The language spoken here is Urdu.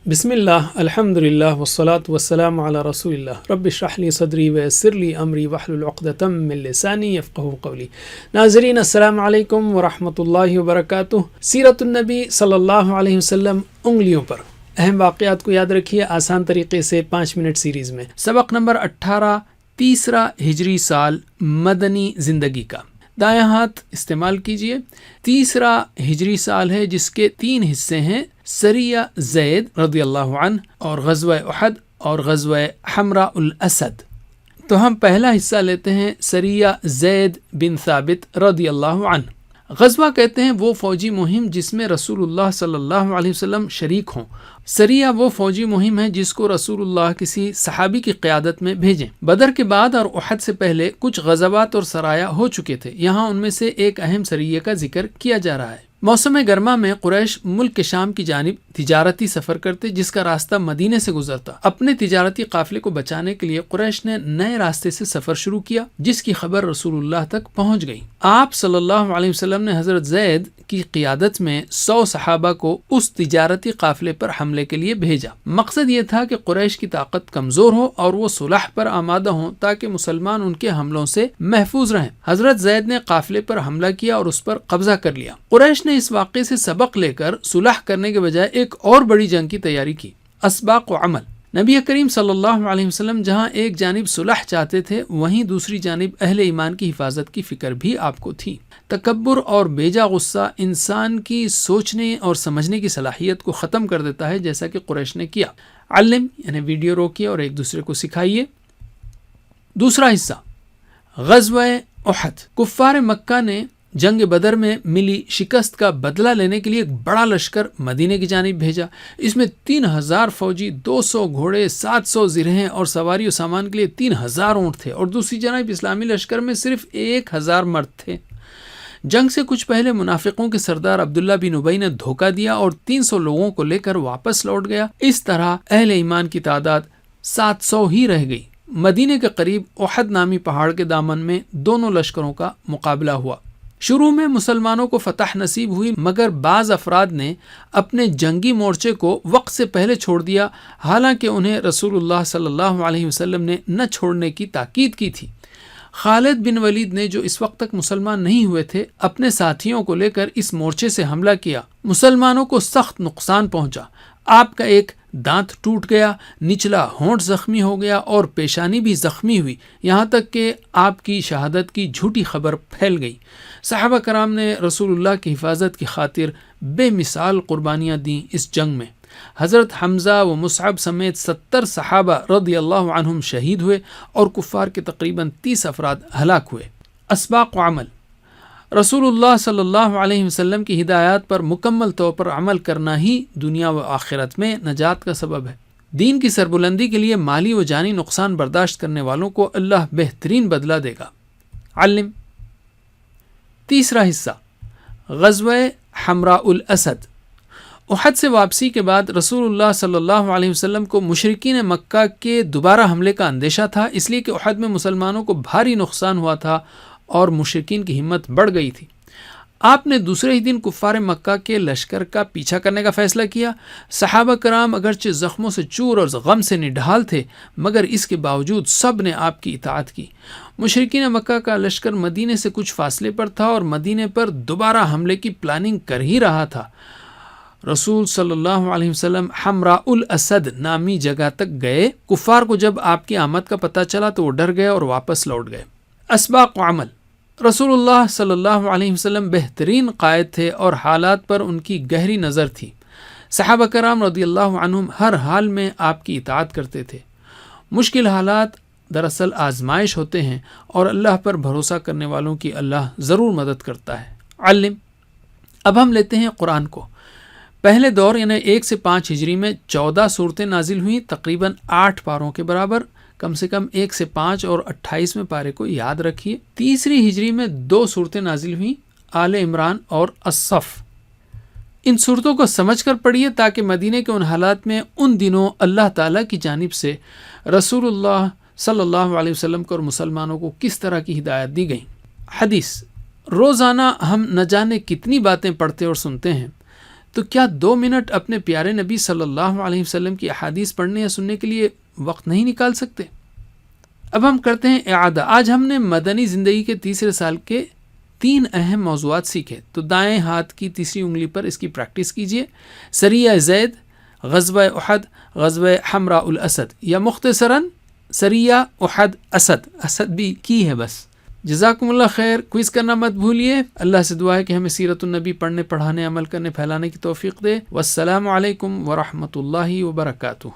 بسم اللہ الحمد للہ والصلاة والسلام علی رسول اللہ رب اشرح لی صدری ویسر لی امری واحلل عقدۃ من لسانی یفقہوا قولی۔ ناظرین السلام علیکم ورحمۃ اللہ وبرکاتہ۔ سیرت النبی صلی اللہ علیہ وسلم انگلیوں پر اہم واقعات کو یاد رکھیے آسان طریقے سے 5 منٹ سیریز میں۔ سبق نمبر 18، تیسرا ہجری سال مدنی زندگی کا۔ دایاں ہاتھ استعمال کیجئے۔ تیسرا ہجری سال ہے جس کے 3 حصے ہیں، سریہ زید رضی اللہ عنہ اور غزوہ احد اور غزوہ حمراء الاسد۔ تو ہم پہلا حصہ لیتے ہیں سریہ زید بن ثابت رضی اللہ عنہ۔ غزوہ کہتے ہیں وہ فوجی مہم جس میں رسول اللہ صلی اللہ علیہ وسلم شریک ہوں۔ سریہ وہ فوجی مہم ہے جس کو رسول اللہ کسی صحابی کی قیادت میں بھیجیں۔ بدر کے بعد اور احد سے پہلے کچھ غزوات اور سرایا ہو چکے تھے، یہاں ان میں سے ایک اہم سریہ کا ذکر کیا جا رہا ہے۔ موسم گرما میں قریش ملک کے شام کی جانب تجارتی سفر کرتے جس کا راستہ مدینے سے گزرتا۔ اپنے تجارتی قافلے کو بچانے کے لیے قریش نے نئے راستے سے سفر شروع کیا جس کی خبر رسول اللہ تک پہنچ گئی۔ آپ صلی اللہ علیہ وسلم نے حضرت زید کی قیادت میں 100 صحابہ کو اس تجارتی قافلے پر حملے کے لیے بھیجا۔ مقصد یہ تھا کہ قریش کی طاقت کمزور ہو اور وہ صلح پر آمادہ ہوں تاکہ مسلمان ان کے حملوں سے محفوظ رہیں۔ حضرت زید نے قافلے پر حملہ کیا اور اس پر قبضہ کر لیا۔ قریش نے اس واقعے سے سبق لے کر صلح کرنے کے بجائے ایک اور بڑی جنگ کی تیاری کی، اسباق و عمل۔ نبی کریم صلی اللہ علیہ وسلم جہاں ایک جانب صلح چاہتے تھے وہیں دوسری جانب اہل ایمان کی حفاظت کی فکر بھی آپ کو تھی۔ تکبر اور بیجا غصہ انسان کی سوچنے اور سمجھنے کی صلاحیت کو ختم کر دیتا ہے، جیسا کہ قریش نے کیا۔ علم یعنی ویڈیو روکیے اور ایک دوسرے کو سکھائیے۔ دوسرا حصہ غزوہ احد۔ کفار مکہ نے جنگ بدر میں ملی شکست کا بدلہ لینے کے لیے ایک بڑا لشکر مدینے کی جانب بھیجا۔ اس میں 3000 فوجی، 200 گھوڑے، 700 زرہیں اور سواری و سامان کے لیے 3000 اونٹ تھے، اور دوسری جانب اسلامی لشکر میں صرف 1000 مرد تھے۔ جنگ سے کچھ پہلے منافقوں کے سردار عبداللہ بن ابی نے دھوکہ دیا اور 300 لوگوں کو لے کر واپس لوٹ گیا۔ اس طرح اہل ایمان کی تعداد 700 ہی رہ گئی۔ مدینے کے قریب احد نامی پہاڑ کے دامن میں دونوں لشکروں کا مقابلہ ہوا۔ شروع میں مسلمانوں کو فتح نصیب ہوئی، مگر بعض افراد نے اپنے جنگی مورچے کو وقت سے پہلے چھوڑ دیا، حالانکہ انہیں رسول اللہ صلی اللہ علیہ وسلم نے نہ چھوڑنے کی تاکید کی تھی۔ خالد بن ولید نے جو اس وقت تک مسلمان نہیں ہوئے تھے اپنے ساتھیوں کو لے کر اس مورچے سے حملہ کیا۔ مسلمانوں کو سخت نقصان پہنچا۔ آپ کا ایک دانت ٹوٹ گیا، نچلا ہونٹ زخمی ہو گیا اور پیشانی بھی زخمی ہوئی، یہاں تک کہ آپ کی شہادت کی جھوٹی خبر پھیل گئی۔ صحابہ کرام نے رسول اللہ کی حفاظت کی خاطر بے مثال قربانیاں دیں۔ اس جنگ میں حضرت حمزہ و مصعب سمیت 70 صحابہ رضی اللہ عنہم شہید ہوئے اور کفار کے تقریباً 30 افراد ہلاک ہوئے۔ اسباق و عمل۔ رسول اللہ صلی اللہ علیہ وسلم کی ہدایات پر مکمل طور پر عمل کرنا ہی دنیا و آخرت میں نجات کا سبب ہے۔ دین کی سربلندی کے لیے مالی و جانی نقصان برداشت کرنے والوں کو اللہ بہترین بدلہ دے گا۔ علم۔ تیسرا حصہ غزوہ حمراء الاسد۔ احد سے واپسی کے بعد رسول اللہ صلی اللہ علیہ وسلم کو مشرکین مکہ کے دوبارہ حملے کا اندیشہ تھا، اس لیے کہ احد میں مسلمانوں کو بھاری نقصان ہوا تھا اور مشرکین کی ہمت بڑھ گئی تھی۔ آپ نے دوسرے ہی دن کفار مکہ کے لشکر کا پیچھا کرنے کا فیصلہ کیا۔ صحابہ کرام اگرچہ زخموں سے چور اور غم سے نڈھال تھے، مگر اس کے باوجود سب نے آپ کی اطاعت کی۔ مشرکین مکہ کا لشکر مدینے سے کچھ فاصلے پر تھا اور مدینے پر دوبارہ حملے کی پلاننگ کر ہی رہا تھا۔ رسول صلی اللہ علیہ وسلم حمراء الاسد نامی جگہ تک گئے۔ کفار کو جب آپ کی آمد کا پتہ چلا تو وہ ڈر گئے اور واپس لوٹ گئے۔ اسباق و عمل۔ رسول اللہ صلی اللہ علیہ وسلم بہترین قائد تھے اور حالات پر ان کی گہری نظر تھی۔ صحابہ کرام رضی اللہ عنہم ہر حال میں آپ کی اطاعت کرتے تھے۔ مشکل حالات دراصل آزمائش ہوتے ہیں اور اللہ پر بھروسہ کرنے والوں کی اللہ ضرور مدد کرتا ہے۔ علم۔ اب ہم لیتے ہیں قرآن کو۔ پہلے دور یعنی 1 سے 5 ہجری میں 14 صورتیں نازل ہوئیں، تقریباً 8 پاروں کے برابر۔ کم سے کم 1 سے 5 اور 28ویں پارے کو یاد رکھیے۔ تیسری ہجری میں 2 صورتیں نازل ہوئیں، آل عمران اور الصف۔ ان صورتوں کو سمجھ کر پڑھیے تاکہ مدینے کے ان حالات میں ان دنوں اللہ تعالیٰ کی جانب سے رسول اللہ صلی اللہ علیہ وسلم کو اور مسلمانوں کو کس طرح کی ہدایت دی گئی۔ حدیث۔ روزانہ ہم نہ جانے کتنی باتیں پڑھتے اور سنتے ہیں، تو کیا 2 منٹ اپنے پیارے نبی صلی اللہ علیہ وسلم کی احادیث پڑھنے یا سننے کے لیے وقت نہیں نکال سکتے؟ اب ہم کرتے ہیں اعادہ. آج ہم نے مدنی زندگی کے تیسرے سال کے 3 اہم موضوعات سیکھے. تو دائیں ہاتھ کی تیسری انگلی پر اس کی پریکٹس کیجئے. سریہ زید، غزوہ احد، غزوہ حمراء الاسد، یا مختصراً سریہ احد اسد بھی کی ہے بس. جزاکم اللہ خیر. کوئز کرنا مت بھولیے. اللہ سے دعا ہے کہ ہمیں سیرت النبی پڑھنے، پڑھانے، عمل کرنے، پھیلانے کی توفیق دے. والسلام علیکم ورحمۃ اللہ وبرکاتہ.